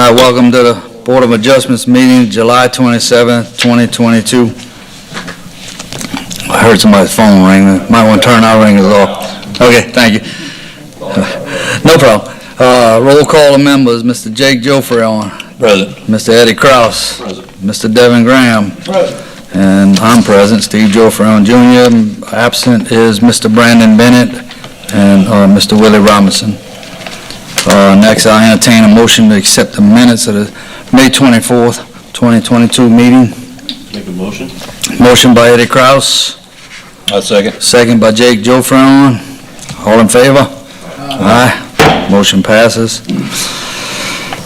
All right, welcome to the Board of Adjustments meeting, July 27th, 2022. I heard somebody's phone ring. Might want to turn our ringers off. Okay, thank you. No problem. Roll call of members, Mr. Jake Jofrion. Present. Mr. Eddie Kraus. Present. Mr. Devin Graham. Present. And I'm present, Steve Jofrion Jr. Absent is Mr. Brandon Bennett and Mr. Willie Robinson. Next, I entertain a motion to accept the minutes of the May 24th, 2022 meeting. Make a motion. Motion by Eddie Kraus. I'll second. Second by Jake Jofrion. All in favor? Aye. Motion passes.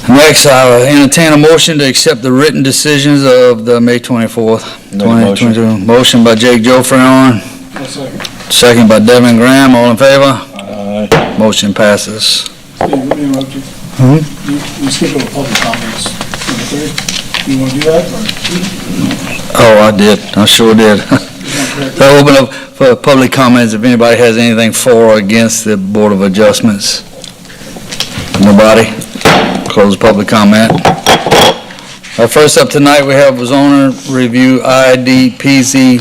Next, I'll entertain a motion to accept the written decisions of the May 24th, 2022. Motion by Jake Jofrion. Second by Devin Graham. All in favor? Aye. Motion passes. Steve, let me interrupt you. You skipped over public comments. Number 3. You want to do that, or? Oh, I did. I sure did. So open up for public comments if anybody has anything for or against the Board of Adjustments. Nobody? Close public comment. First up tonight, we have zoning review ID PZ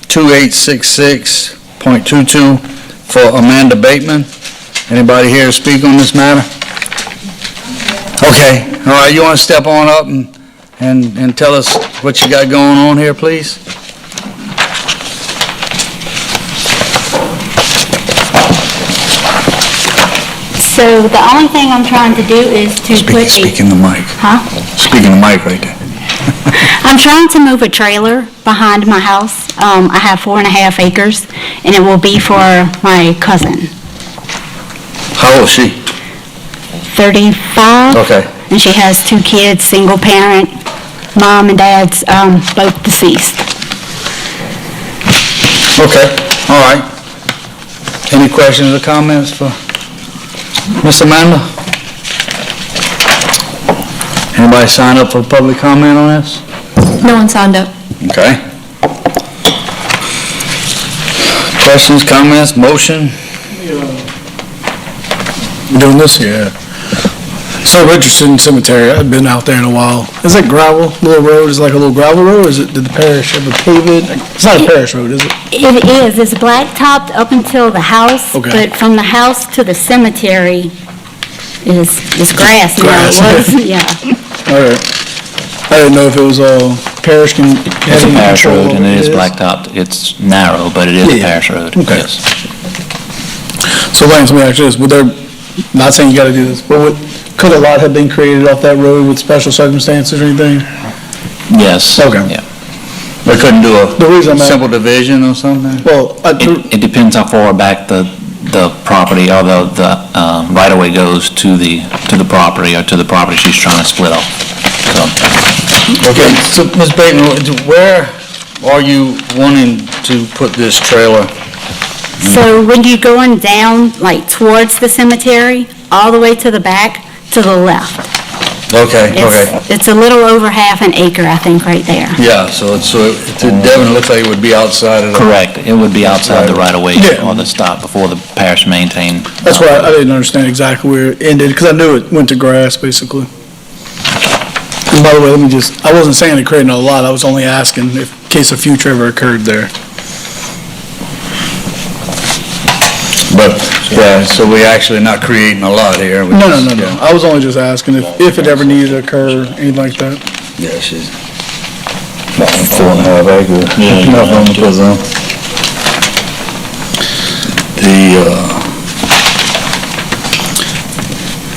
2866.22 for Amanda Bateman. Anybody here to speak on this matter? Okay, all right, you want to step on up and tell us what you got going on here, please? So the only thing I'm trying to do is to put Speak in the mic. Huh? Speak in the mic right there. I'm trying to move a trailer behind my house. I have 4.5 acres, and it will be for my cousin, How old is she? 35. Okay. And she has 2 kids, single parent, mom and dad's both deceased. Okay, all right. Any questions or comments for Miss Amanda? Anybody sign up for public comment on this? No one signed up. Okay. Questions, comments, motion? Doing this here. So Richardson Cemetery, I've been out there in a while. Is it gravel? Little road is like a little gravel road, or is it, did the parish ever pave it? It's not a parish road, is it? It is. It's blacktopped up until the house, Okay. but from the house to the cemetery is grass. Grass. Now. It was, yeah. All right. I didn't know if it was parish can. It's a have any parish control road, over and it is is. blacktopped. It's narrow, but it is a Yeah. parish road, Okay. yes. So Lance, let me ask you this, would there, not saying you gotta do this, but could a lot have been created off that road with special circumstances or anything? Yes. Okay. Yeah. We couldn't do The reason a I'm simple division or something? Well, It depends how far back the property, or the right-of-way goes to the property, or to the property she's trying to split off. So, Okay, so Ms. Bateman, where are you wanting to put this trailer? So when you're going down, like towards the cemetery, all the way to the back, to the left. Okay, okay. It's a little over half an acre, I think, right there. Yeah, so to Devin, it looks like it would be outside of the... correct, it would be outside the right-of-way Yeah. or the stop before the parish maintained. that's why I didn't understand exactly where it ended, because I knew it went to grass, basically. And by the way, I wasn't saying it created a lot, I was only asking if, in case a future ever occurred there. But, yeah, so we're actually not creating a lot here. No. I was only just asking if it ever needed to occur, anything like that. Yeah, she's about 4.5 acres. Yeah. Nothing on the prison.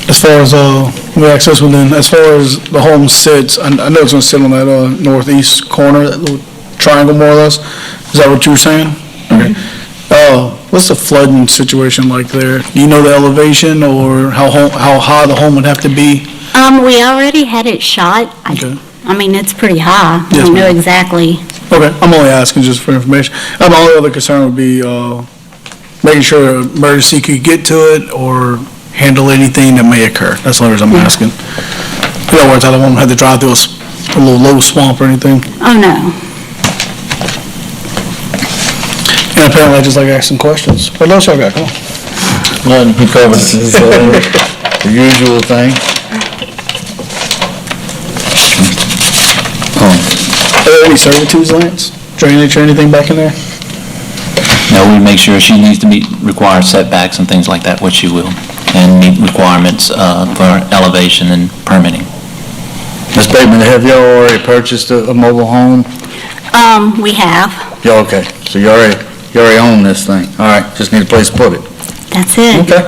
As far as, the access within, as far as the home sits, I know it's gonna sit on that, northeast corner, that little triangle more or less. Is that what you were saying? Okay. What's the flooding situation like there? Do you know the elevation or how high the home would have to be? We already had it shot. Okay. I mean, it's pretty high. I Yes, don't know ma'am. exactly. Okay, I'm only asking just for information. My only other concern would be, making sure emergency could get to it or handle anything that may occur. That's the only reason I'm asking. In other words, I don't want them to have to drive through a little low swamp or anything. Oh, no. And apparently I just like asking questions. What else y'all got? Come on. Nothing, he covers the usual thing. there any servitudes, Lance? Drainage or anything back in there? Now, we make sure she needs to meet required setbacks and things like that, which she will, and meet requirements for elevation and permitting. Ms. Bateman, have y'all already purchased a mobile home? We have. Yeah, okay, so you already own this thing. All right, just need a place to put it. That's it. Okay.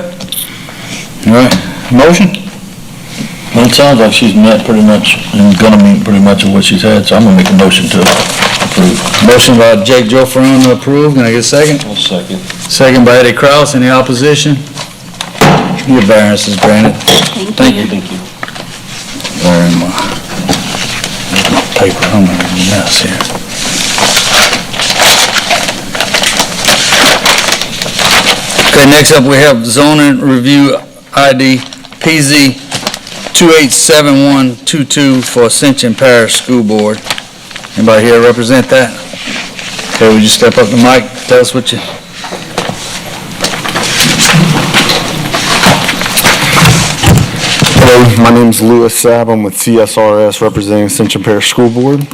All right, motion? Well, it sounds like she's met pretty much, and gonna meet pretty much of what she's had, so I'm gonna make a motion to approve. Motion by Jake Joffron to approve, can I get a second? I'll second. Second by Eddie Kraus, any opposition? Your variance is granted. Thank you. Thank you. Very much. Paper, I'm gonna mess here. Okay, next up, we have zoning review ID PZ 287122 for Ascension Parish School Board. Anybody here represent that? Okay, would you step up to the mic, tell us what you... Hello, my name's Louis Sabb. I'm with CSRS representing Ascension Parish School Board.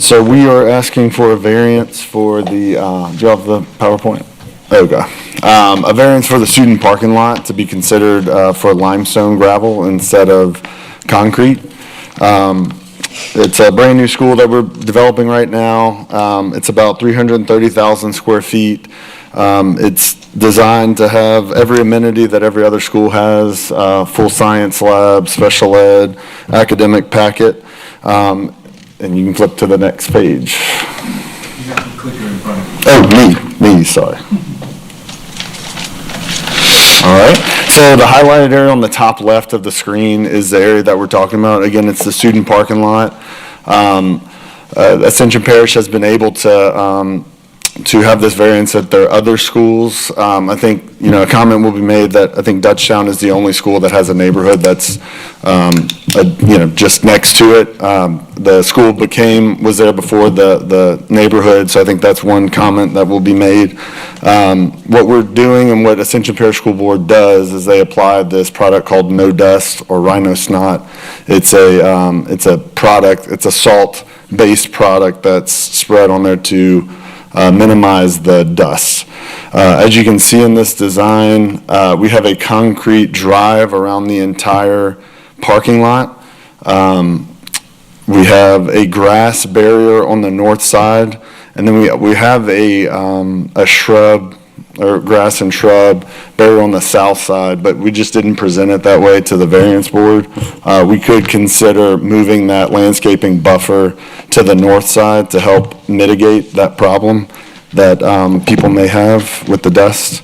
So we are asking for a variance for the, do you have the PowerPoint? Okay. A variance for the student parking lot to be considered for limestone gravel instead of concrete. It's a brand-new school that we're developing right now. It's about 330,000 square feet. It's designed to have every amenity that every other school has, full science lab, special ed, academic packet. And you can flip to the next page. Oh, me, sorry. All right, so the highlighted area on the top left of the screen is the area that we're talking about. Again, it's the student parking lot. Ascension Parish has been able to have this variance at their other schools. I think, a comment will be made that I think Dutchtown is the only school that has a neighborhood that's, just next to it. The school was there before the neighborhood, so I think that's one comment that will be made. What we're doing and what Ascension Parish School Board does is they apply this product called No Dust or Rhino Snot. It's a product, it's a salt-based product that's spread on there to minimize the dust. As you can see in this design, we have a concrete drive around the entire parking lot. We have a grass barrier on the north side, and then we have a shrub or grass and shrub barrier on the south side, but we just didn't present it that way to the variance board. We could consider moving that landscaping buffer to the north side to help mitigate that problem that people may have with the dust.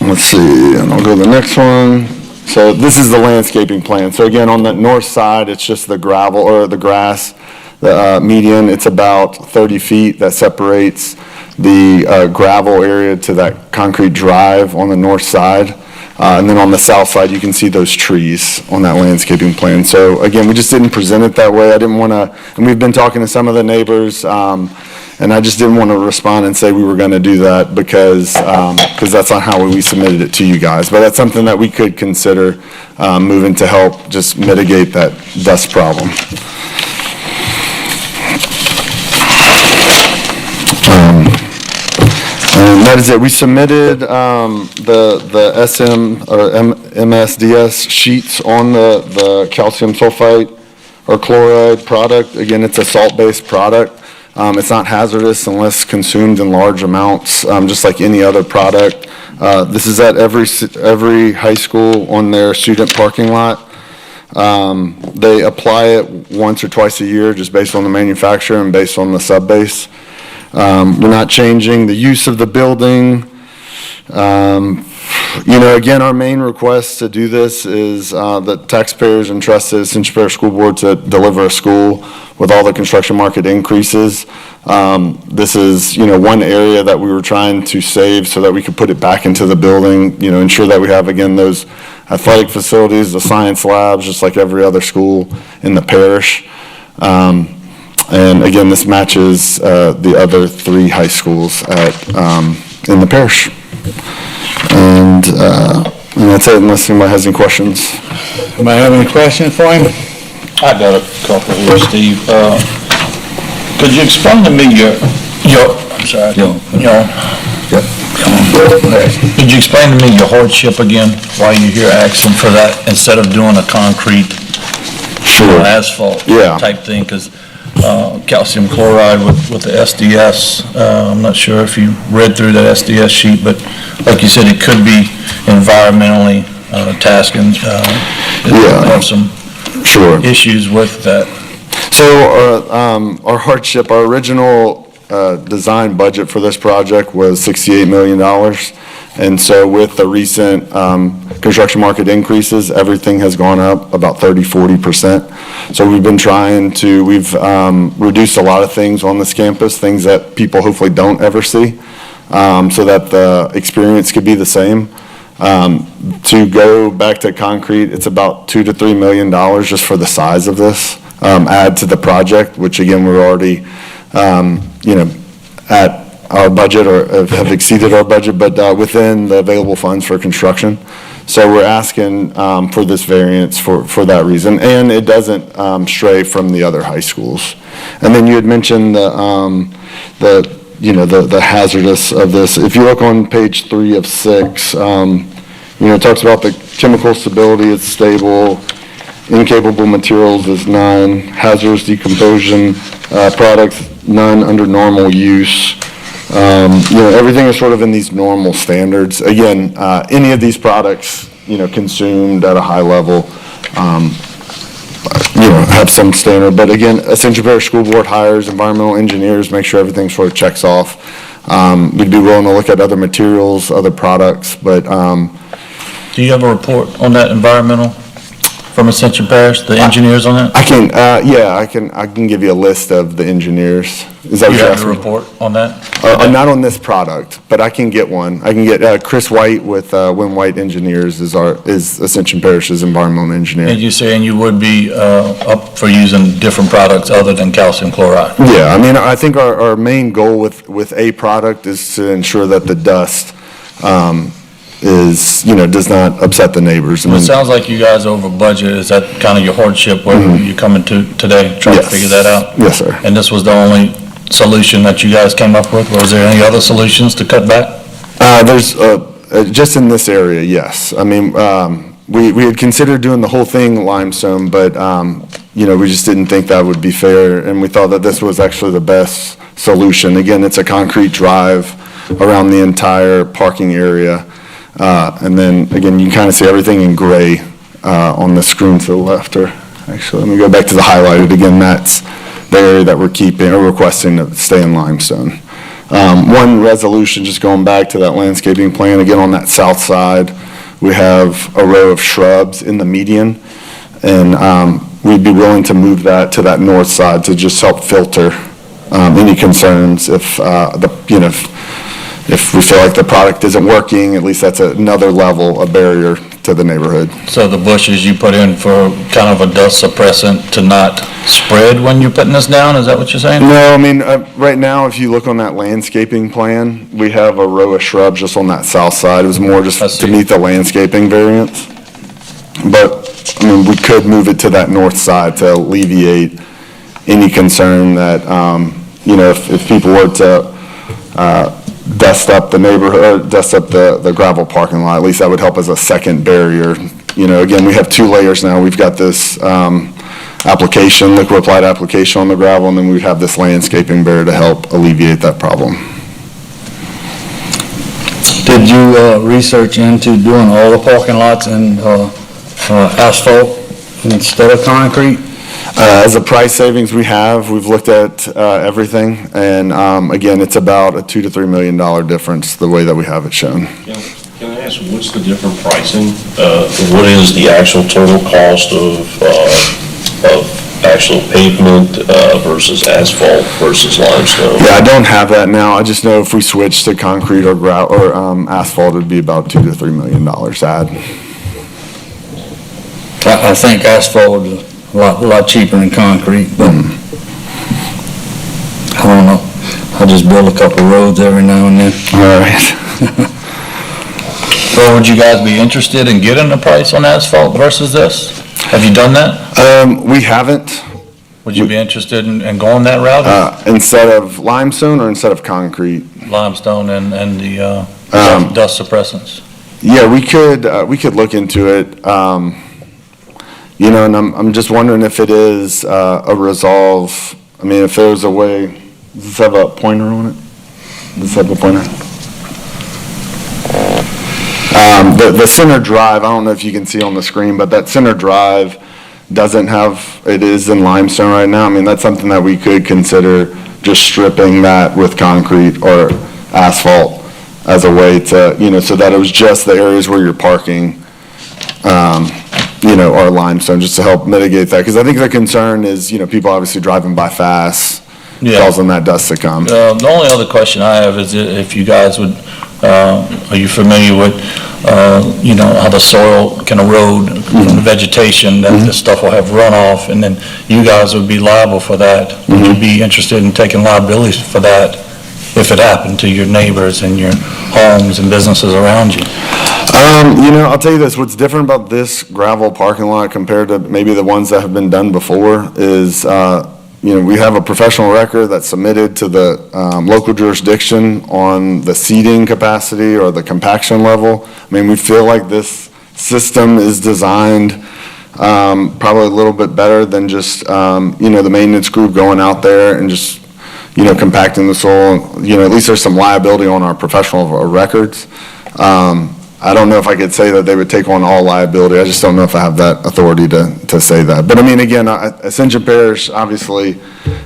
Let's see, and I'll go to the next one. So this is the landscaping plan. So again, on the north side, it's just the gravel or the grass, the median. It's about 30 feet that separates the gravel area to that concrete drive on the north side. And then on the south side, you can see those trees on that landscaping plan. So again, we just didn't present it that way. I didn't want to, and we've been talking to some of the neighbors, and I just didn't want to respond and say we were going to do that because that's not how we submitted it to you guys. But that's something that we could consider moving to help just mitigate that dust problem. And that is it. We submitted the SM or MSDS sheets on the calcium sulfite or chloride product. Again, it's a salt-based product. It's not hazardous unless consumed in large amounts, just like any other product. This is at every high school on their student parking lot. They apply it once or twice a year just based on the manufacturer and based on the sub-base. We're not changing the use of the building. Again, our main request to do this is that taxpayers entrusted Ascension Parish School Board to deliver a school with all the construction market increases. This is, one area that we were trying to save so that we could put it back into the building, ensure that we have, again, those athletic facilities, the science labs, just like every other school in the parish. And again, this matches the other three high schools in the parish. And that's it, unless anybody has any questions. Anybody have any questions for him? I got a couple here, Steve. Could you explain to me I'm sorry. Could you explain to me your hardship again, why you're here asking for that instead of doing a concrete, asphalt Yeah. type thing? Because calcium chloride with the SDS, I'm not sure if you read through that SDS sheet, but like you said, it could be environmentally tasking. Have some issues with that. So our hardship, our original design budget for this project was $68 million. And so with the recent construction market increases, everything has gone up about 30–40%. So we've reduced a lot of things on this campus, things that people hopefully don't ever see, so that the experience could be the same. To go back to concrete, it's about $2 to $3 million just for the size of this. Add to the project, which again, we're already, at our budget or have exceeded our budget, but within the available funds for construction. So we're asking for this variance for that reason, and it doesn't stray from the other high schools. And then you had mentioned the hazardous of this. If you look on page 3 of 6, it talks about the chemical stability, it's stable. Incapable materials is none. Hazardous decomposition products, none under normal use. Everything is sort of in these normal standards. Again, any of these products, consumed at a high level, have some standard. But again, Ascension Parish School Board hires environmental engineers, make sure everything sort of checks off. We'd be willing to look at other materials, other products, but. Do you have a report on that environmental from Ascension Parish, the engineers on that? I can give you a list of the engineers. Is that what You you're have a asking? report on that? Not on this product, but I can get one. I can get Chris White with Win White Engineers is Ascension Parish's environmental engineer. And you're saying you would be up for using different products other than calcium chloride? Yeah, I think our main goal with a product is to ensure that the dust does not upset the neighbors. Well, it sounds like you guys are over budget. Is that kind of your hardship where you're coming to today, trying to figure that out? Yes, sir. And this was the only solution that you guys came up with? Was there any other solutions to cut back? There's, just in this area, yes. We had considered doing the whole thing limestone, but, we just didn't think that would be fair, and we thought that this was actually the best solution. Again, it's a concrete drive around the entire parking area. And then, again, you can kind of see everything in gray on the screen to the left. Or actually, let me go back to the highlighted. Again, that's the area that we're keeping or requesting to stay in limestone. One resolution, just going back to that landscaping plan, again, on that south side, we have a row of shrubs in the median, and we'd be willing to move that to that north side to just help filter any concerns if if we feel like the product isn't working. At least that's another level, a barrier to the neighborhood. So the bushes you put in for kind of a dust suppressant to not spread when you're putting this down, is that what you're saying? No, right now, if you look on that landscaping plan, we have a row of shrubs just on that south side. It was more just to meet the landscaping variance. But, we could move it to that north side to alleviate any concern that, if people were to, dust up the neighborhood, dust up the gravel parking lot, at least that would help as a second barrier. Again, we have 2 layers now. We've got this application, liquid applied application on the gravel, and then we have this landscaping barrier to help alleviate that problem. Did you research into doing all the parking lots in asphalt instead of concrete? As a price savings we've looked at everything, and again, it's about a $2 to $3 million difference the way that we have it shown. Can I ask, what's the different pricing? What is the actual total cost of actual pavement versus asphalt versus limestone? Yeah, I don't have that now. I just know if we switch to concrete or asphalt, it'd be about $2 to $3 million add. I think asphalt is a lot cheaper than concrete, but I don't know. I just build a couple roads every now and then. All right. So would you guys be interested in getting a price on asphalt versus this? Have you done that? We haven't, Would you be interested in going that route? instead of limestone or instead of concrete? Limestone and the dust suppressants? Yeah, we could look into it. You know, and I'm just wondering if it is a resolve. I mean, if there's a way, does this have a pointer on it? Does this have a pointer? The center drive, I don't know if you can see on the screen, but that center drive doesn't have, it is in limestone right now. I mean, that's something that we could consider, just stripping that with concrete or asphalt as a way to, you know, so that it was just the areas where you're parking, you know, or limestone, just to help mitigate that. Because I think the concern is, you know, people obviously driving by fast, Yeah. causing that dust to come. The only other question I have is if you guys would, are you familiar with, you know, how the soil can erode from the vegetation, that this stuff will have runoff, and then you guys would be liable for that? Would you be interested in taking liability for that if it happened to your neighbors and your homes and businesses around you? You know, I'll tell you this, what's different about this gravel parking lot compared to maybe the ones that have been done before is, you know, we have a professional record that's submitted to the local jurisdiction on the seating capacity or the compaction level. I mean, we feel like this system is designed probably a little bit better than just, you know, the maintenance group going out there and just, you know, compacting the soil. You know, at least there's some liability on our professional records. I don't know if I could say that they would take on all liability. I just don't know if I have that authority to say that. But I mean, again, Ascension Parish, obviously,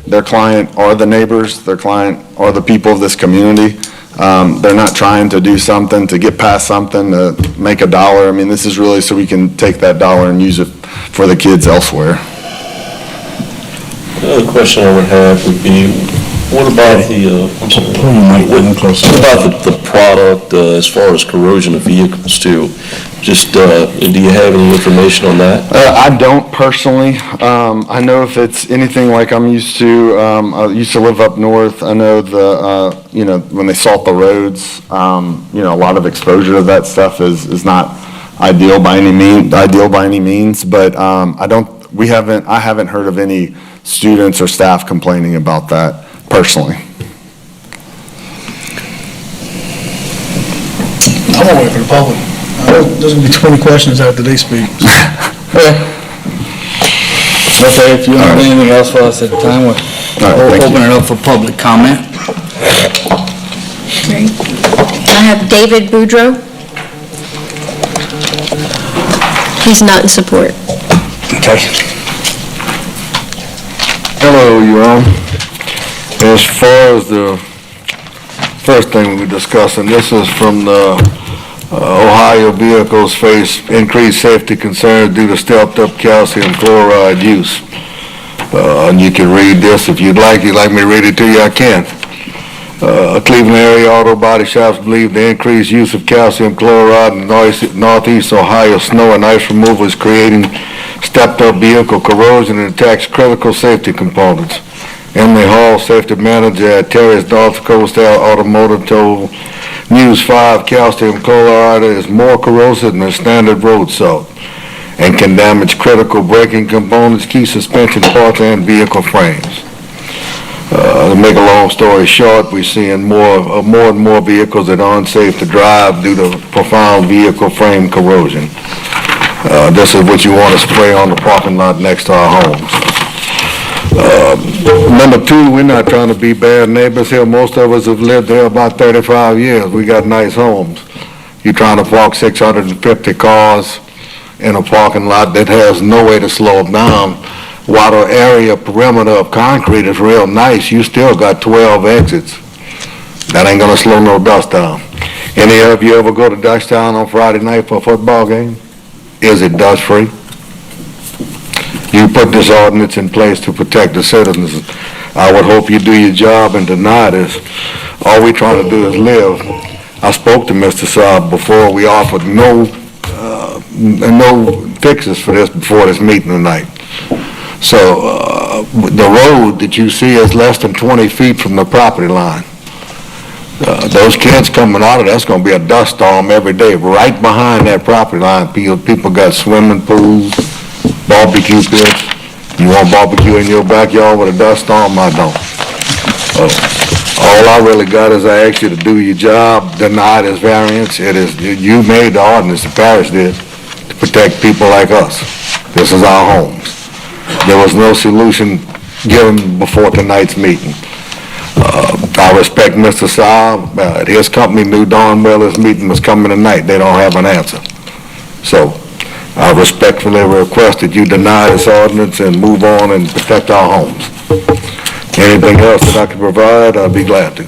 their client are the neighbors, their client are the people of this community. They're not trying to do something to get past something to make a dollar. I mean, this is really so we can take that dollar and use it for the kids elsewhere. Another question I would have would be, what about the product as far as corrosion of vehicles too? Just, do you have any information on that? I don't personally. I know if it's anything like I'm used to, I used to live up north. I know you know, when they salt the roads, you know, a lot of exposure to that stuff is not ideal by any means, but I haven't heard of any students or staff complaining about that personally. I'm gonna wait for the public. There's gonna be 20 questions after they speak. Okay, if you don't have anything else for us at the time, we'll thank you. open it up for public comment. Right. I have David Boudreau. He's not in support. Okay. Hello, Your Honor. As far as the first thing we're discussing, this is from the Ohio vehicles face increased safety concerns due to stepped-up calcium chloride use. And you can read this if you'd like. You'd like me to read it to you, I can. Cleveland area auto body shops believe the increased use of calcium chloride in northeast Ohio snow and ice removal is creating stepped-up vehicle corrosion and attacks critical safety components. Emily Hall, safety manager at Terry's North Coastal Automotive, told News 5 calcium chloride is more corrosive than standard road salt and can damage critical braking components, key suspension parts, and vehicle frames. To make a long story short, we're seeing more and more vehicles that are unsafe to drive due to profound vehicle frame corrosion. This is what you want to spray on the parking lot next to our homes. Number two, we're not trying to be bad neighbors here. Most of us have lived here about 35 years. We got nice homes. You're trying to park 650 cars in a parking lot that has no way to slow them down. While the area perimeter of concrete is real nice, you still got 12 exits. That ain't gonna slow no dust down. Any of you ever go to Dutchtown on Friday night for a football game? Is it dust-free? You put this ordinance in place to protect the citizens. I would hope you do your job and deny this. All we trying to do is live. I spoke to Mr. Saab before. We offered no fixes for this before this meeting tonight. So the road that you see is less than 20 feet from the property line. Those kids coming out of that's going to be a dust storm every day. Right behind that property line, people got swimming pools, barbecue pits. You want barbecue in your backyard with a dust storm? I don't. All I really got is I asked you to do your job, deny this variance. It is, you made the ordinance, the parish did, to protect people like us. This is our homes. There was no solution given before tonight's meeting. I respect Mr. Saab. His company knew darn well this meeting was coming tonight. They don't have an answer. So I respectfully request that you deny this ordinance and move on and protect our homes. Anything else that I can provide, I'd be glad to.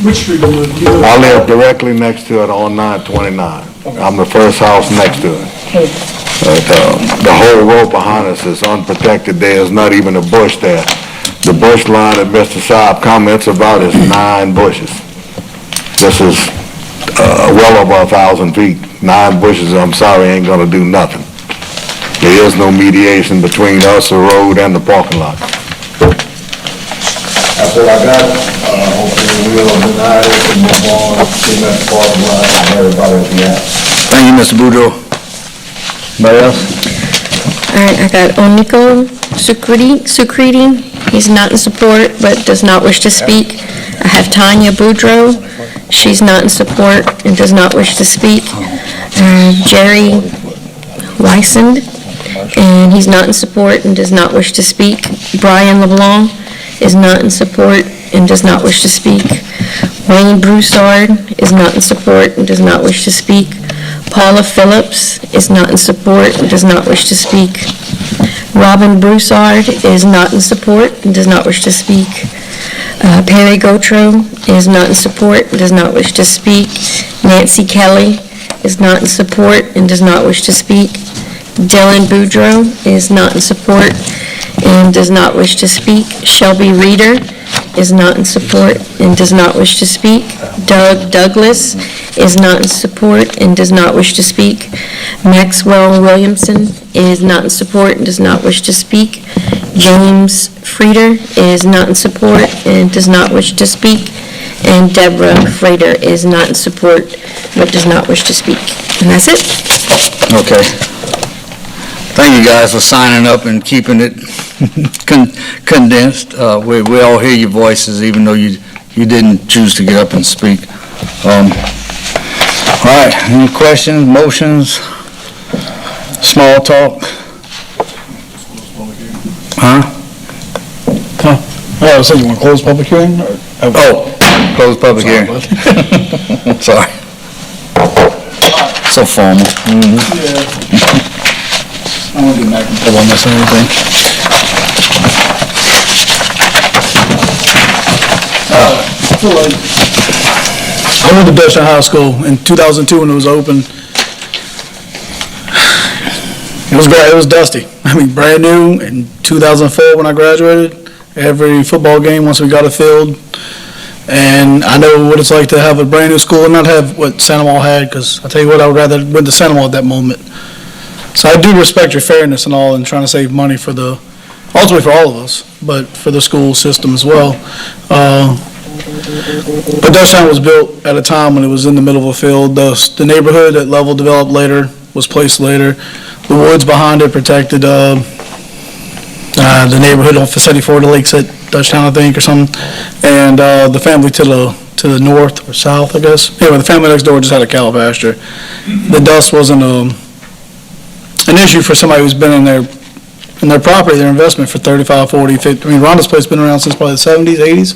Which street do you live? I live directly next to it on 929. I'm the first house next to it. The whole road behind us is unprotected. There is not even a bush there. The bush line that Mr. Saab comments about is 9 bushes. This is well over 1,000 feet. 9 bushes, I'm sorry, ain't gonna do nothing. There is no mediation between us, the road, and the parking lot. That's what I got. Hopefully we'll deny this and move on, get that parking lot and everybody will be happy. Thank you, Mr. Boudreaux. Anybody else? All right, I got Oniko Sukriti. He's not in support, but does not wish to speak. I have Tanya Boudreau. She's not in support and does not wish to speak. Jerry Wysand, and he's not in support and does not wish to speak. Brian LeBlanc is not in support and does not wish to speak. Wayne Broussard is not in support and does not wish to speak. Paula Phillips is not in support and does not wish to speak. Robin Broussard is not in support and does not wish to speak. Perry Gotro is not in support and does not wish to speak. Nancy Kelly is not in support and does not wish to speak. Dylan Boudreau is not in support and does not wish to speak. Shelby Reeder is not in support and does not wish to speak. Doug Douglas is not in support and does not wish to speak. Maxwell Williamson is not in support and does not wish to speak. James Frieder is not in support and does not wish to speak. And Deborah Frater is not in support but does not wish to speak. And that's it. Okay. Thank you guys for signing up and keeping it condensed. We all hear your voices, even though you didn't choose to get up and speak. All right, any questions, motions, small talk? Huh? Yeah, I was saying, you want to close public hearing? Oh, close public hearing. Sorry. So formal. I want to get back and forth on this and everything. I feel like I went to Dutchtown High School in 2002 when it was open. It was great. It was dusty. I mean, brand new. In 2004 when I graduated, every football game once we got a field. And I know what it's like to have a brand new school and not have what Santa Mall had, because I tell you what, I would rather went to Santa Mall at that moment. So I do respect your fairness and all, and trying to save money for ultimately for all of us, but for the school system as well. But Dutchtown was built at a time when it was in the middle of a field. The neighborhood that Level developed later was placed later. The woods behind it protected the neighborhood on Facility 4, the lakes at Dutchtown, I think, or something. And the family to the north or south, I guess. Anyway, the family next door just had a cow pasture. The dust wasn't an issue for somebody who's been in their property, their investment for 35, 40, 50. I mean, Rhonda's place has been around since probably the 70s,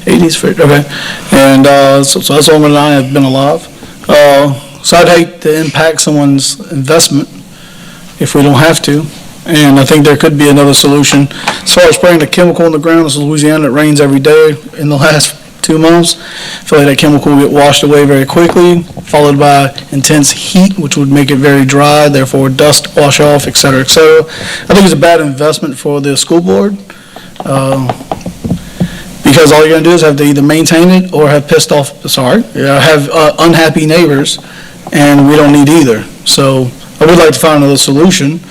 80s, okay. And so that's longer than I have been alive. So I'd hate to impact someone's investment if we don't have to. And I think there could be another solution. As far as spraying the chemical in the ground, this is Louisiana, it rains every day in the last 2 months. I feel like that chemical will get washed away very quickly, followed by intense heat, which would make it very dry, therefore dust wash off, et cetera, et cetera. I think it's a bad investment for the school board, because all you're gonna do is have to either maintain it or have have unhappy neighbors, and we don't need either. So I would like to find another solution.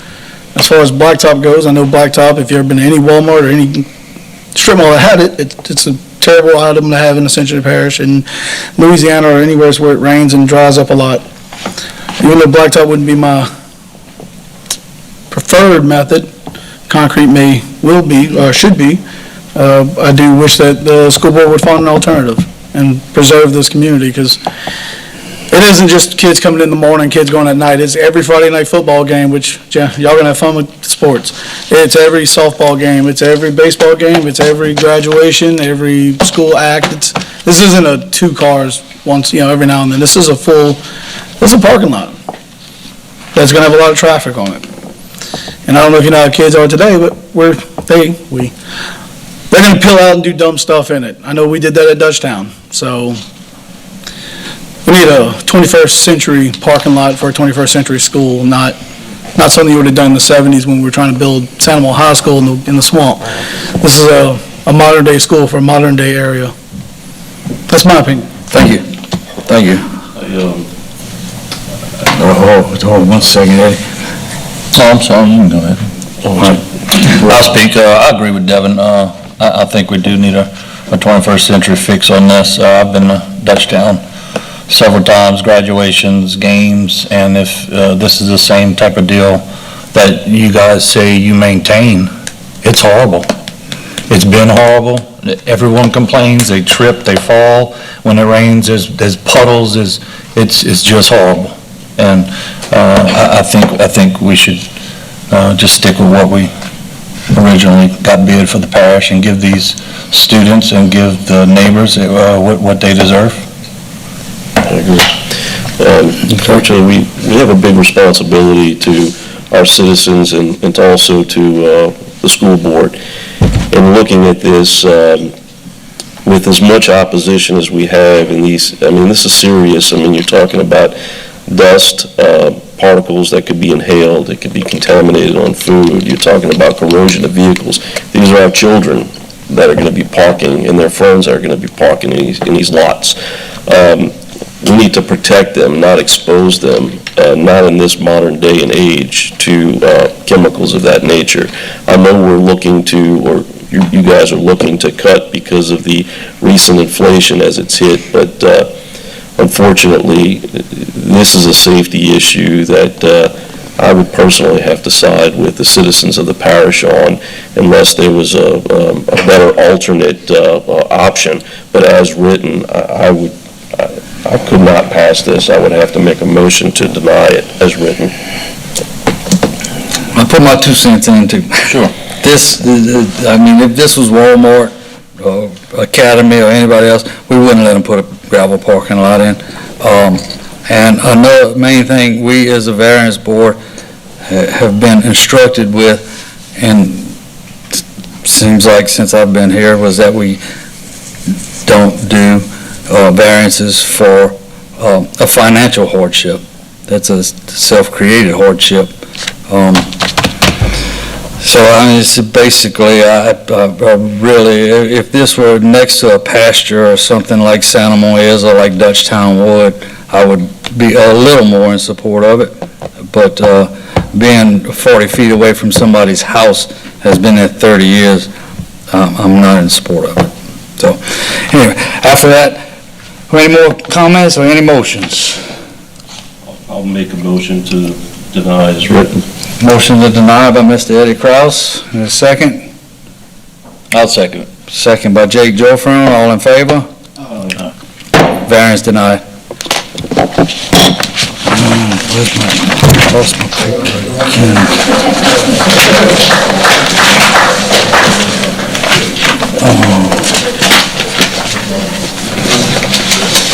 As far as blacktop goes, I know blacktop, if you've ever been to any Walmart or any strip mall that had it, it's a terrible item to have in a Century Parish in Louisiana or anywhere where it rains and dries up a lot. Even though blacktop wouldn't be my preferred method, concrete will be, or should be, I do wish that the school board would find an alternative and preserve this community, because it isn't just kids coming in the morning, kids going at night. It's every Friday night football game, which y'all gonna have fun with sports. It's every softball game, it's every baseball game, it's every graduation, every school act. This isn't a 2 cars once, every now and then. This is a parking lot that's gonna have a lot of traffic on it. And I don't know if you know how kids are today, but they're gonna peel out and do dumb stuff in it. I know we did that at Dutchtown, so we need a 21st century parking lot for a 21st century school, not something you would have done in the 70s when we were trying to build Sandoval High School in the swamp. This is a modern day school for a modern day area. That's my opinion. Thank you. Thank you. One second, Eddie. Oh, I'm sorry, you can go ahead. I'll speak. I agree with Devin. I think we do need a 21st century fix on this. I've been to Dutchtown several times, graduations, games, and if this is the same type of deal that you guys say you maintain, it's horrible. It's been horrible. Everyone complains, they trip, they fall. When it rains, there's puddles, it's just horrible. And I think we should just stick with what we originally got bid for the parish and give these students and give the neighbors what they deserve. I agree. Unfortunately, we have a big responsibility to our citizens and also to the school board. In looking at this, with as much opposition as we have in these, this is serious. You're talking about dust, particles that could be inhaled, that could be contaminated on food. You're talking about corrosion of vehicles. These are our children that are going to be parking, and their friends are going to be parking in these lots. We need to protect them, not expose them, not in this modern day and age, to chemicals of that nature. I know we're looking to, or you guys are looking to cut because of the recent inflation as it's hit, but unfortunately, this is a safety issue that I would personally have to side with the citizens of the parish on, unless there was a better alternate option. But as written, I could not pass this. I would have to make a motion to deny it as written. I put my 2 cents into. Sure. If this was Walmart, or Academy, or anybody else, we wouldn't let them put a gravel parking lot in. And another main thing we as a variance board have been instructed with, and seems like since I've been here, was that we don't do variances for a financial hardship. That's a self-created hardship. So it's basically, I really, if this were next to a pasture or something like Santa Monica is, or like Dutchtown would, I would be a little more in support of it. But being 40 feet away from somebody's house, has been there 30 years, I'm not in support of it. So anyway, after that, any more comments or any motions? I'll make a motion to deny as written. Motion to deny by Mr. Eddie Kraus. And a second? I'll second it. Second by Jake Joffrin. All in favor? Variance denied. Lost my paper again.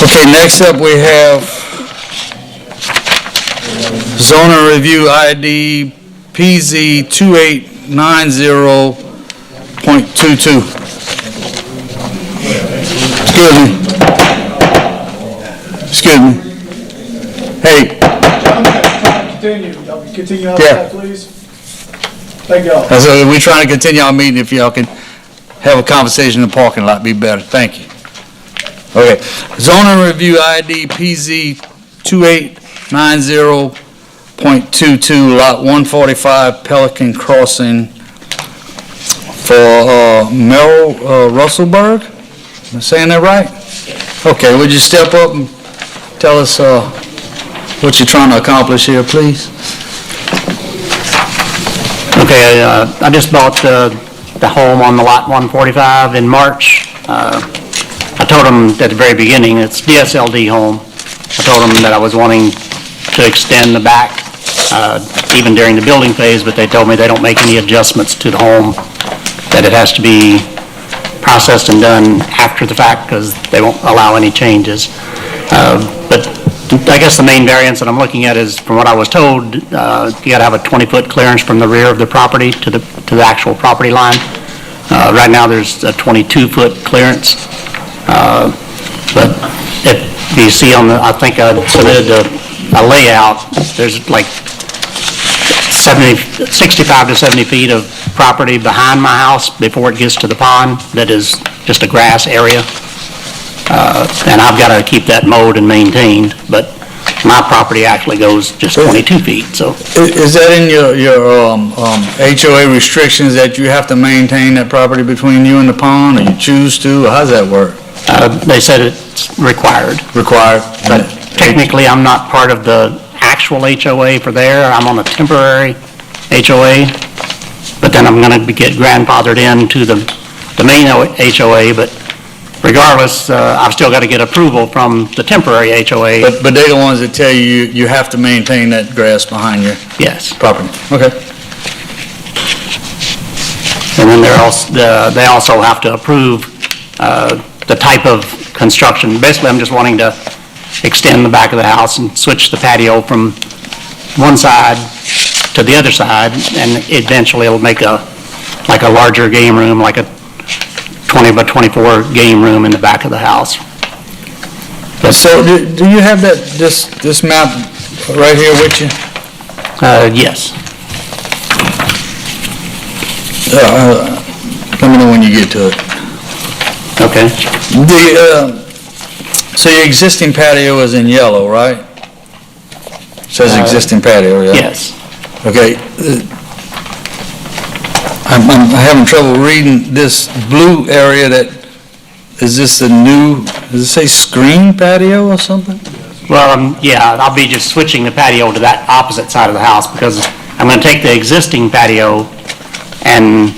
Okay, next up we have zoning review ID PZ 2890.22. Excuse me. Hey. Continue Yeah. please. Thank y'all. So we're trying to continue our meeting. If y'all can have a conversation in the parking lot, be better. Thank you. Okay. Zoning review ID PZ 2890.22, lot 145 Pelican Crossing for Merrill Russellberg. Am I saying that right? Okay. Would you step up and tell us what you're trying to accomplish here, please? Okay, I just bought the home on the lot 145 in March. I told them at the very beginning, it's DSLD home. I told them that I was wanting to extend the back, even during the building phase, but they told me they don't make any adjustments to the home, that it has to be processed and done after the fact because they won't allow any changes. But I guess the main variance that I'm looking at is, from what I was told, you got to have a 20-foot clearance from the rear of the property to the actual property line. Right now, there's a 22-foot clearance. But if you see on the, I think I submitted a layout, there's like 65 to 70 feet of property behind my house before it gets to the pond that is just a grass area. And I've got to keep that mowed and maintained, but my property actually goes just 22 feet, so. Is that in your HOA restrictions that you have to maintain that property between you and the pond, or you choose to, or how's that work? They said it's required. Required? But technically, I'm not part of the actual HOA for there. I'm on a temporary HOA, but then I'm going to get grandfathered into the main HOA, but regardless, I've still got to get approval from the temporary HOA. But they're the ones that tell you you have to maintain that grass behind your Yes. property? Okay. And then they also have to approve the type of construction. Basically, I'm just wanting to extend the back of the house and switch the patio from one side to the other side, and eventually it'll make like a larger game room, like a 20 by 24 game room in the back of the house. So do you have this map right here with you? Yes. Let me know when you get to it. Okay. So your existing patio is in yellow, right? Says existing patio, yeah? Yes. Okay. I'm having trouble reading this blue area is this a new, does it say screen patio or something? Well, yeah, I'll be just switching the patio to that opposite side of the house because I'm going to take the existing patio and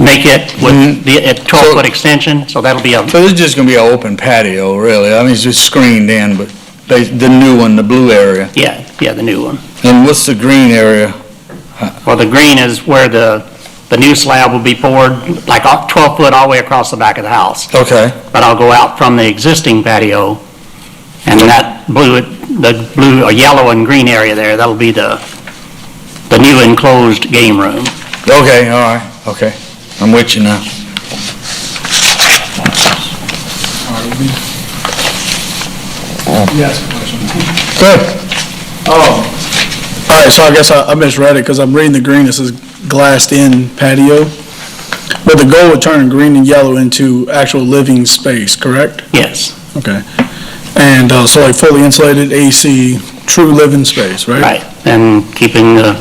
make it with the 12-foot extension, so that'll be a... So this is just going to be an open patio, really? I mean, it's just screened in, but the new one, the blue area. Yeah, the new one. And what's the green area? Well, the green is where the new slab will be poured, like 12 foot all the way across the back of the house. Okay. But I'll go out from the existing patio, and that blue, or yellow and green area there, that'll be the new enclosed game room. Okay, all right, okay. I'm with you now. You asked a question. Good. All right, so I guess I misread it because I'm reading the green, it says glassed-in patio. But the goal would turn green and yellow into actual living space, correct? Yes. Okay. And so like fully insulated AC, true living space, right? Right, and keeping the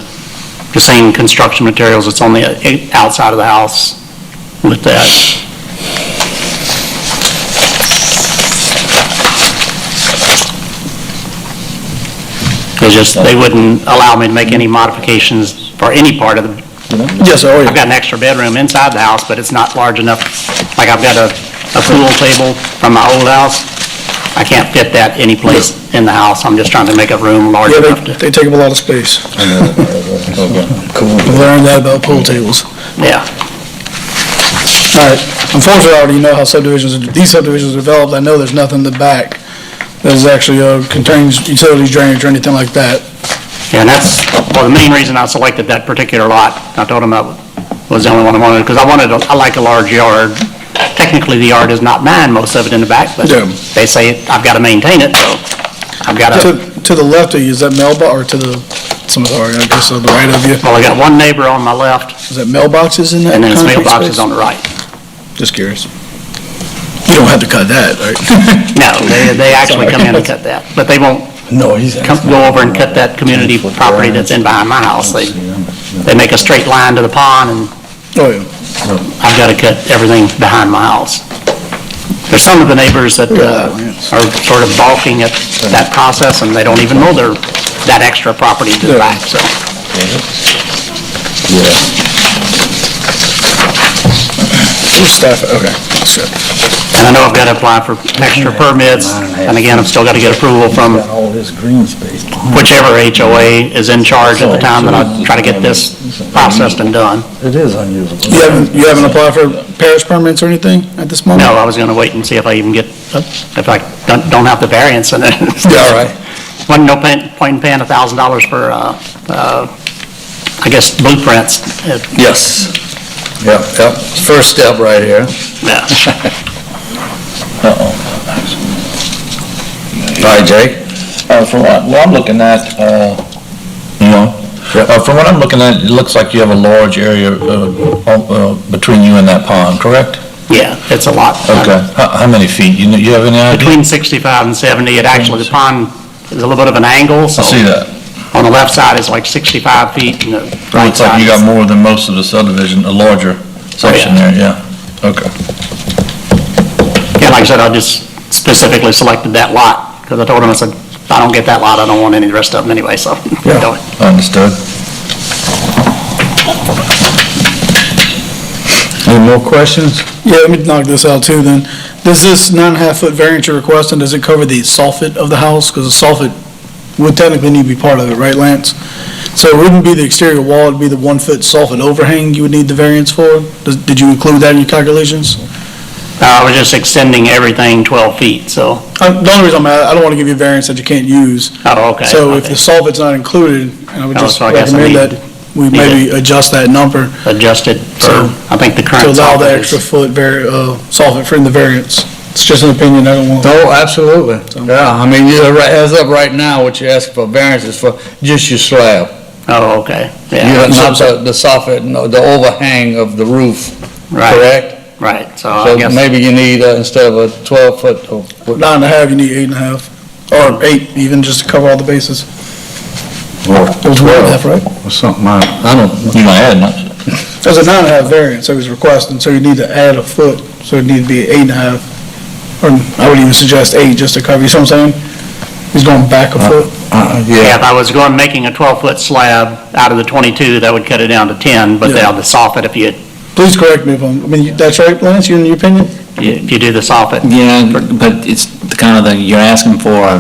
same construction materials that's on the outside of the house with that. It's just, they wouldn't allow me to make any modifications for any part of the... Yes, oh, I've yeah. got an extra bedroom inside the house, but it's not large enough. Like I've got a pool table from my old house. I can't fit that any place in the house. I'm just trying to make a room large Yeah, enough to... they take up a lot of space. Cool. I've learned that about pool tables. Yeah. All right, unfortunately, I already know how these subdivisions are developed. I know there's nothing in the back that is actually contains utilities, drainage, or anything like that. Yeah, and that's, well, the main reason I selected that particular lot, I told them that was the only one I wanted, because I like a large yard. Technically, the yard is not mine, most of it in the back, but Yeah. they say I've got to maintain it, so I've got to... To the left of you, is that mailbox, or to the, sorry, I guess on the right of you? Well, I got one neighbor on my left, Is that mailboxes in that and then his concrete mailbox space? is on the right. Just curious. You don't have to cut that, right? No, they actually come in and cut that, but they won't No, he's... go over and cut that community property that's in behind my house. They make a straight line to the pond, and Oh, yeah. I've got to cut everything behind my house. There's some of the neighbors that are sort of balking at that process, and they don't even know they're that extra property to the back, so. Staff, okay, sure. And I know I've got to apply for extra permits, and again, I've still got to get approval from All this green space. whichever HOA is in charge at the time that I try to get this processed and done. It is unusable. You haven't applied for parish permits or anything at this moment? No, I was going to wait and see if I even get, if I don't have the variance in it. Yeah, all right. Wasn't no point in paying $1,000 for, I guess, blueprints. Yes. Yep. First step right here. Yeah. Uh-oh. All right, Jake? From what I'm looking at, from what I'm looking at, it looks like you have a large area between you and that pond, correct? Yeah, it's a lot. Okay. How many feet? You have any idea? Between 65 and 70, it actually, the pond is a little bit of an angle, so. I see that. On the left side is like 65 feet, and the right Looks like side you got is... more than most of the subdivision, a larger section there, yeah. Okay. Yeah, like I said, I just specifically selected that lot, because I told him, I said, if I don't get that lot, I don't want any of the rest of them anyway, so. Yeah. Understood. Any more questions? Yeah, let me knock this out too then. Does this 9.5-foot variance you're requesting, does it cover the soffit of the house? Because the soffit would technically need to be part of it, right, Lance? So it wouldn't be the exterior wall, it'd be the 1-foot soffit overhang you would need the variance for? Did you include that in your calculations? I was just extending everything 12 feet, so. The only reason I don't want to give you a variance that you can't use. Oh, okay. So if okay. the soffit's not included, and I would Oh, just so I guess I recommend need- that we maybe adjust that number Adjusted So- for, I think the to current allow the soffit extra is... foot soffit for in the variance. It's just an opinion, I don't want. Oh, absolutely. Yeah, I mean, as of right now, what you're asking for variance is for just your slab. Oh, okay, You yeah. Not the soffit, no, the overhang of the roof, Right, correct? right, so I So guess... maybe you need, instead of a 12-foot, 9.5, you need 8.5, or 8 even, just to cover all the bases. or It was 1.5, right? or something, I don't, You're gonna add much? There's a 9.5 variance that was requesting, so you need to add a foot, so it need to be 8.5. Or I would even suggest 8 just to cover, you see what I'm saying? He's going back a foot. Yeah, if I was making a 12-foot slab out of the 22, that would cut it down to 10, but Yeah. now the soffit, if you Please correct me if that's right, Lance, in your opinion? if you do the soffit. Yeah, but it's you're asking for a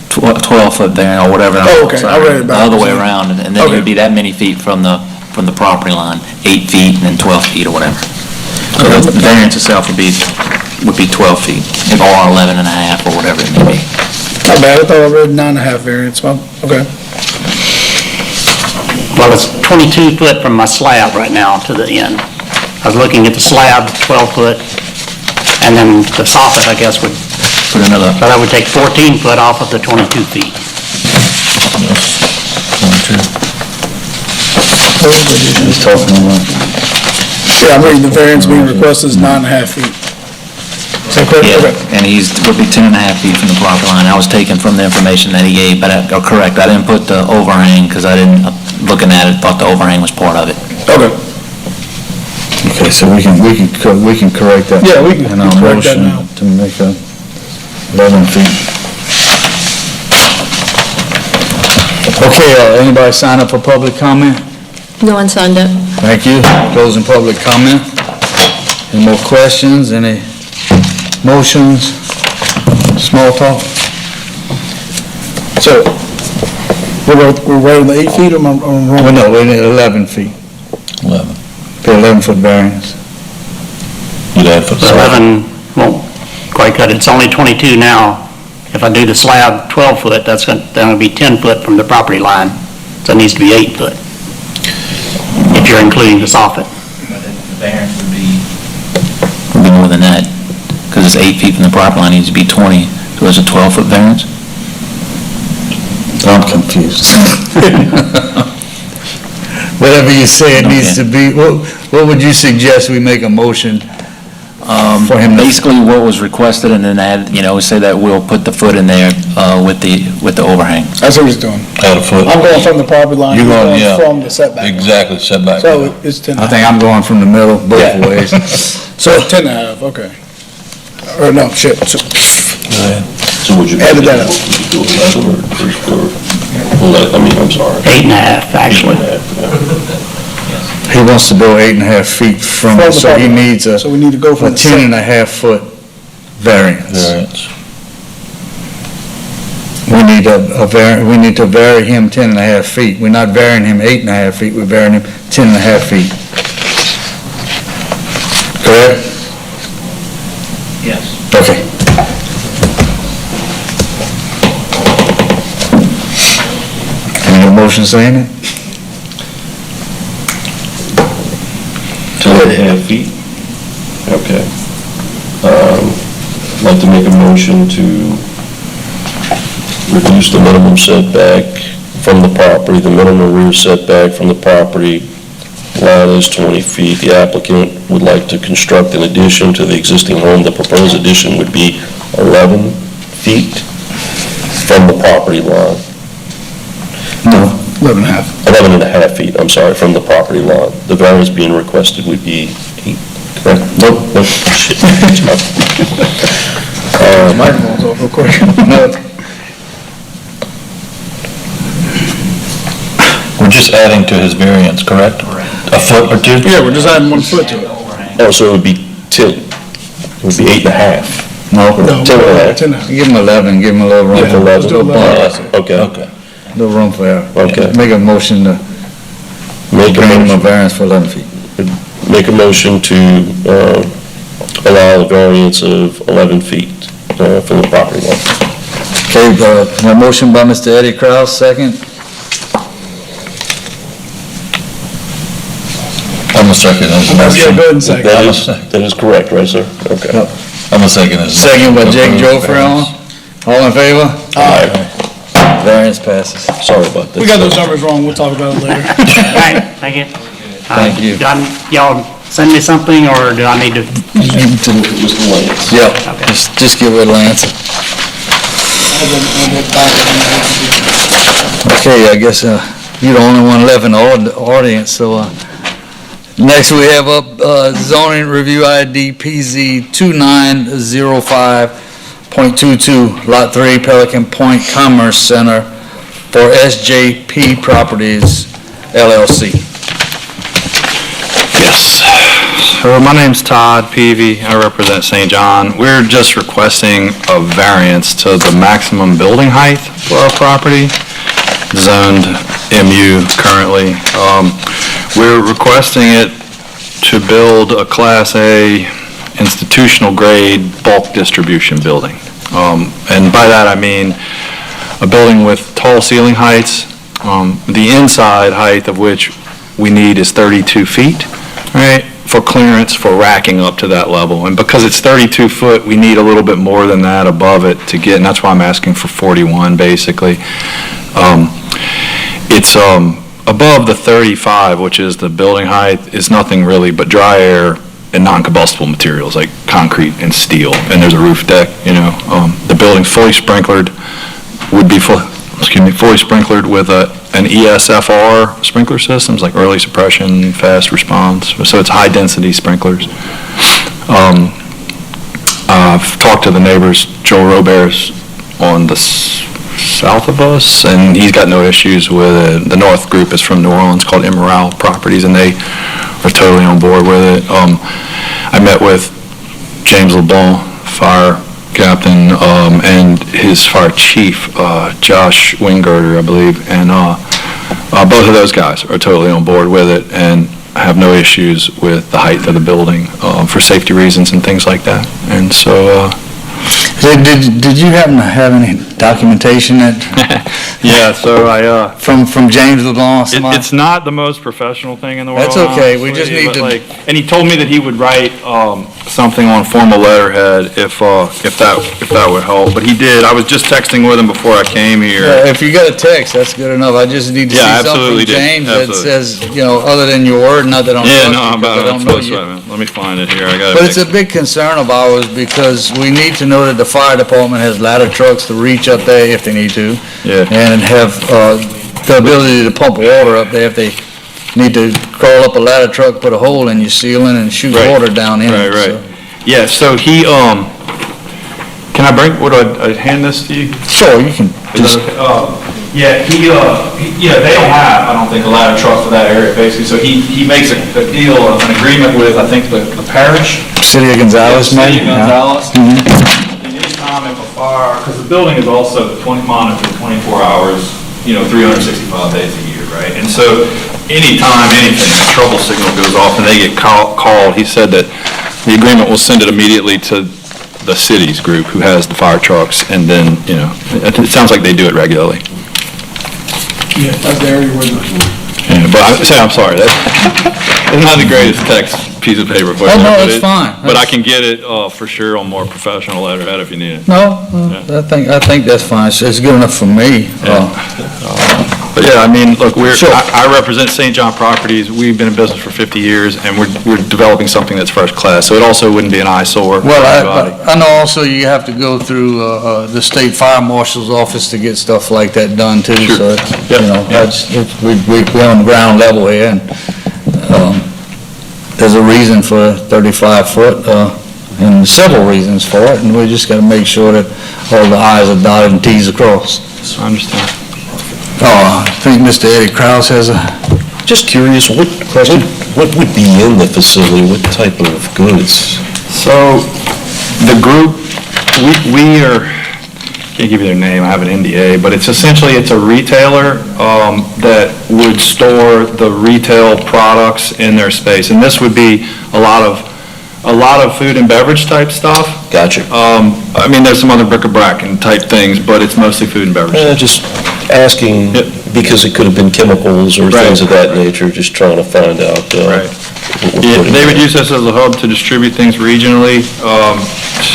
12-foot variance or whatever. Oh, okay, I read it The other way backwards. around, and then it Okay. would be that many feet from the property line, 8 feet and then 12 feet or whatever. So the variance itself would be 12 feet, or 11.5 or whatever it may be. Not bad, I thought I read 9.5 variance, well, okay. Well, it's 22 foot from my slab right now to the end. I was looking at the slab, 12 foot, and then the soffit, I guess, would, Put another, so that would take 14 foot off of the 22 feet. he's talking about. Yeah, I'm reading the variance being requested is 9.5 feet. Is that correct? yeah, Okay. and would be 10.5 feet from the property line. I was taking from the information that he gave, but correct, I didn't put the overhang, because I didn't, looking at it, thought the overhang was part of it. Okay. Okay, so we can correct that. Yeah, we can In our correct that motion now. to make a 11 feet. Okay, anybody sign up for public comment? No one signed up. Thank you. Closing public comment. Any more questions, any motions, small talk? So, we're waiting the 8 feet or am I wrong? Well, no, we need 11 feet, 11. the 11-foot variance. You'd add for the 11 won't quite cut it. It's only 22 now. If I do the slab 12 foot, that's going to be 10 foot from the property line. So it needs to be 8 foot, if you're including the soffit. The variance would be more than that, because it's 8 feet from the property line, it needs to be 20, so it's a 12-foot variance? I'm confused. Whatever you say it needs to be, what would you suggest we make a motion for him to? Basically, what was requested, and then add, say that we'll put the foot in there with the overhang. That's what he's doing. Add a foot. I'm going from the property line, You're he's going, yeah. going from the setback. Exactly, setback. So it's 10. I think I'm going from the middle, both Yeah. ways. So 10.5, okay. Or no, shit, so So would you? Edit that out. Do it backwards, or, I'm sorry. 8.5, actually. He wants to build 8.5 feet from it, so he needs a So we need to go from a 10.5-foot variance. We need we need to vary him 10.5 feet. We're not varying him 8.5 feet, we're varying him 10.5 feet. Correct? Yes. Okay. Any motion saying it? 2.5 feet? Okay. I'd like to make a motion to reduce the minimum setback from the property, the minimum rear setback from the property line is 20 feet. The applicant would like to construct an addition to the existing home. The proposed addition would be 11 feet from the property line. No, 11 and a half. 11 and a half feet, I'm sorry, from the property line. The variance being requested would be 8, correct? Nope, shit. Microphone's off real quick. We're just adding to his variance, correct? A foot or two? Yeah, we're just adding 1 foot to it. Oh, so it would be 10. It would be 8 and a half. No, 10 and a half. 10 and a half. give him 11, give him a little room. Give him 11. Let's do 11. Okay. Little room for error. Okay. Make a motion to Make a grant him a motion, variance for 11 feet. make a motion to allow a variance of 11 feet from the property line. Okay, a motion by Mr. Eddie Kraus, second. I'm a second his Yeah, motion. go ahead and second. That is correct, right, sir? Okay. I'm a second his. Second by Jake Joffre. All in favor? Aye. Variance passes. Sorry about that. We got those numbers wrong, we'll talk about it later. All right, thank you. Thank you. Y'all send me something, or do I need to? Mr. Lance. Yep, just get with Lance. Okay, I guess you're the only one left in the audience, so next we have up zoning review ID PZ 2905.22, Lot 3, Pelican Point Commerce Center for SJP Properties LLC. Yes. So my name's Todd Peavy. I represent St. John. We're just requesting a variance to the maximum building height for our property, zoned MU currently. We're requesting it to build a Class A institutional grade bulk distribution building. And by that I mean a building with tall ceiling heights, the inside height of which we need is 32 feet. Right, for clearance, for racking up to that level. And because it's 32 foot, we need a little bit more than that above it to get, and that's why I'm asking for 41, basically. It's above the 35, which is the building height, is nothing really but dry air and non-combustible materials like concrete and steel, and there's a roof deck, you know. The building's fully sprinklered, would be fully sprinklered with an ESFR sprinkler systems, like early suppression, fast response, so it's high-density sprinklers. I've talked to the neighbors, Joel Robert's on the south of us, and he's got no issues with it. The north group is from New Orleans, called Emerald Properties, and they are totally on board with it. I met with James LeBlanc, fire captain, and his fire chief, Josh Wingirter, I believe, and both of those guys are totally on board with it and have no issues with the height of the building for safety reasons and things like that. And so, Did you happen to have any documentation that, yeah, so from James LeBlanc? it's not the most professional thing in the world. That's okay, we just honestly, need but, to- and he told me that he would write something on formal letterhead if that would help, but he did. I was just texting with him before I came here. If you got a text, that's good enough. I just need to see Yeah, something from absolutely did. James that Absolutely. says, other than your word, not that I don't Yeah, trust no, you, I'm 'cause I don't know close you. to it. Let me find it here. I got it. But it's a big concern of ours because we need to know that the fire department has ladder trucks to reach up there if they need to. Yeah. And have the ability to pump water up there if they need to crawl up a ladder truck, put a hole in your ceiling and shoot Right. water down in it. Right. So- Yeah, so he, can I hand this to you? Sure, you can Is just, that okay? Yeah, they don't have, I don't think, a ladder truck for that area, basically, so he makes a deal, an agreement with, I think, the parish. City of Gonzales, City maybe? of Yeah. Gonzales. And anytime if a fire, because the building is also monitored 24 hours, 365 days a year, right? And so anytime anything, a trouble signal goes off and they get called, he said that the agreement will send it immediately to the city's group who has the fire trucks, and then, it sounds like they do it regularly. Yeah, that's the area where Yeah, but I'm sorry, that's not the greatest text piece of paper for you. Oh, no, but it's it- fine. But I can get it, for sure on more professional letterhead if you need it. No, I think that's fine. It's good enough for me. But yeah, I mean, look, Sure. I represent St. John Properties. We've been in business for 50 years, and we're developing something that's first class, so it also wouldn't be an eyesore for Well, anybody. I know also you have to go through the state fire marshal's office to get stuff like that done too, Sure. so it's, Yep. we're on the ground level here, and there's a reason for 35 foot, and several reasons for it, and we just got to make sure that all the i's are dotted and t's are crossed. I understand. I think Mr. Eddie Kraus has a Just curious, what would be in the facility? What type of goods? So, the group, we are, can't give you their name, I have an NDA, but it's a retailer that would store the retail products in their space. And this would be a lot of food and beverage type stuff. Gotcha. I mean, there's some other bric-a-brac and type things, but it's mostly food and beverage. Just asking, Yep. because it could have been chemicals or Right. things of that nature, just trying to find out. Right. what we're Yeah, putting they would in. use this as a hub to distribute things regionally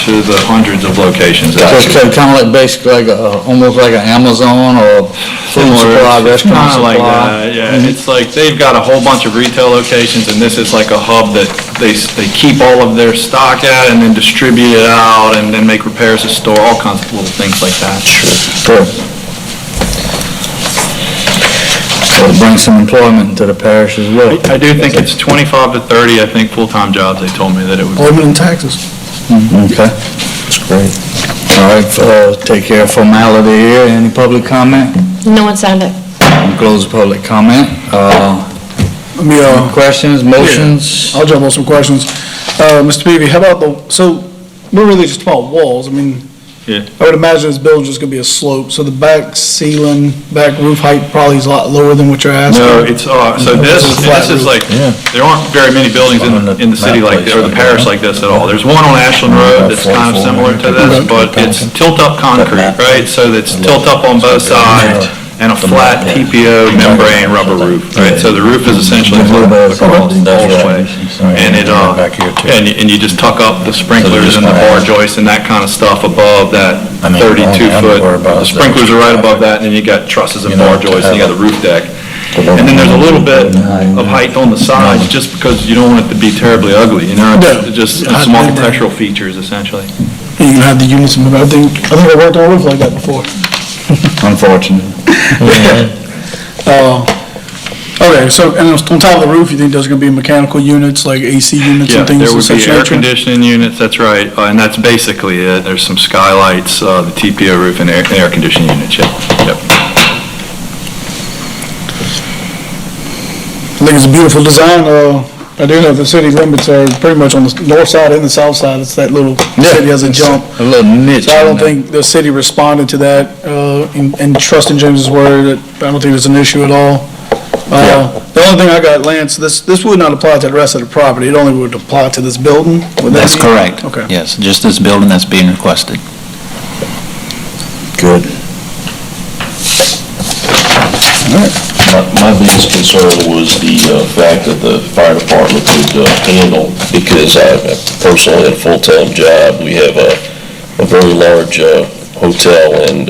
to the hundreds of locations. So kind of like, basically like almost like an Amazon or food supply, restaurant Kind of like supply. that, yeah. It's like they've got a whole bunch of retail locations, and this is like a hub that they keep all of their stock at and then distribute it out and then make repairs to store, all kinds of little things like that. Sure. So to bring some employment to the parish as well. I do think it's 25 to 30, I think, full-time jobs, they told me that it would be. Employment and taxes. Okay. That's great. All right, take care of formality here. Any public comment? No one signed up. Close the public comment. Let me, Questions, motions? I'll jump on some questions. Mr. Peavy, how about so we're really just about walls. I mean, Yeah. I would imagine this building's just gonna be a slope, so the back ceiling, back roof height probably is a lot lower than what you're asking. No, it's, so this is like, there aren't very many buildings in the city like, or the parish like this at all. There's one on Ashland Road that's kind of similar to this, but it's tilt-up concrete, right? So it's tilt-up on both sides, and a flat TPO membrane rubber roof, right? So the roof is essentially flat across all the way. And it, and you just tuck up the sprinklers and the bar joists and that kind of stuff above that 32-foot. The sprinklers are right above that, and then you got trusses and bar joists, and you got the roof deck. And then there's a little bit of height on the sides, just because you don't want it to be terribly ugly, you know? It's just some architectural features, essentially. You can have the units and everything. I think I worked on a roof like that before. Unfortunate. Okay, so, and on top of the roof, you think there's gonna be mechanical units, like AC units Yeah, and things there of would such be air nature? conditioning units, that's right, and that's basically it. There's some skylights, the TPO roof, and air conditioning units, yep. I think it's a beautiful design. I do know the city limits are pretty much on the north side and the south side. It's that little, city has a jump. A little niche. So I don't in there. think the city responded to that, and trusting James's word, that I don't think there's an issue at all. The only thing I got, Lance, this would not apply to the rest of the property. It only would apply to this building? Would that That's be- correct. Okay. Yes, just this building that's being requested. Good. My biggest concern was the fact that the fire department could handle, because I personally had a full-time job. We have a very large hotel, and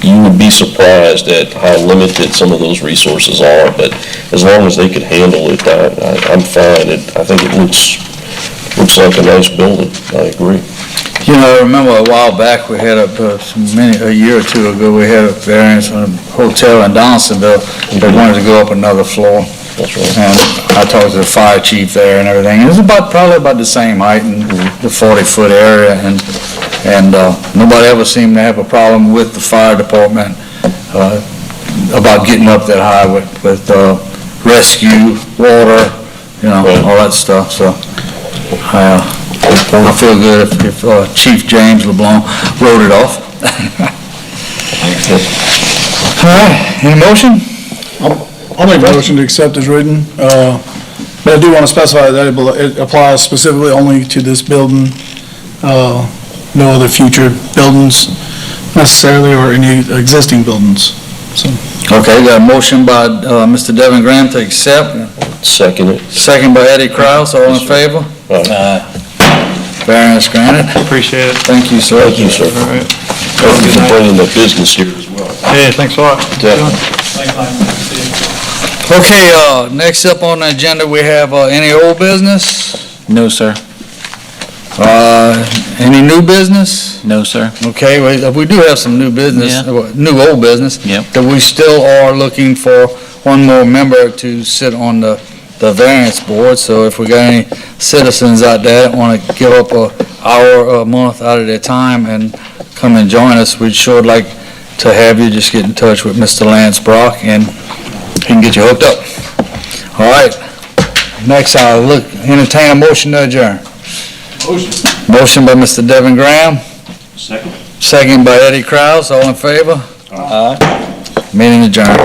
you would be surprised at how limited some of those resources are, but as long as they could handle it, I'm fine. I think it looks like a nice building. I agree. You know, I remember a while back, we had a year or two ago, we had a variance on a hotel in Donaldsonville. They wanted to go up another floor. That's right. And I talked to the fire chief there and everything. It was probably about the same height in the 40-foot area, and nobody ever seemed to have a problem with the fire department about getting up that high with rescue, water, all that stuff, so. I feel good if Chief James LeBlanc wrote it off. All right, any motion? I'll make a motion to accept as written, but I do want to specify that it applies specifically only to this building, no other future buildings necessarily, or any existing buildings, so. Okay, got a motion by Mr. Devin Graham to accept, Second it. second by Eddie Kraus, all in favor? Variance granted. Appreciate it. Thank you, sir. Thank you, sir. All right. Thank you for bringing the business here as well. Hey, thanks a lot. Definitely. Okay, next up on the agenda, we have any old business? No, sir. Any new business? No, sir. Okay, we do have some new business, Yeah. new old business. Yep. That we still are looking for one more member to sit on the variance board, so if we got any citizens out there that want to give up an hour a month out of their time and come and join us, we'd sure like to have you. Just get in touch with Mr. Lance Brock and he can get you hooked up. All right, next I'll entertain a motion to adjourn. Motion by Mr. Devin Graham. Second by Eddie Kraus, all in favor? Aye. Meeting adjourned.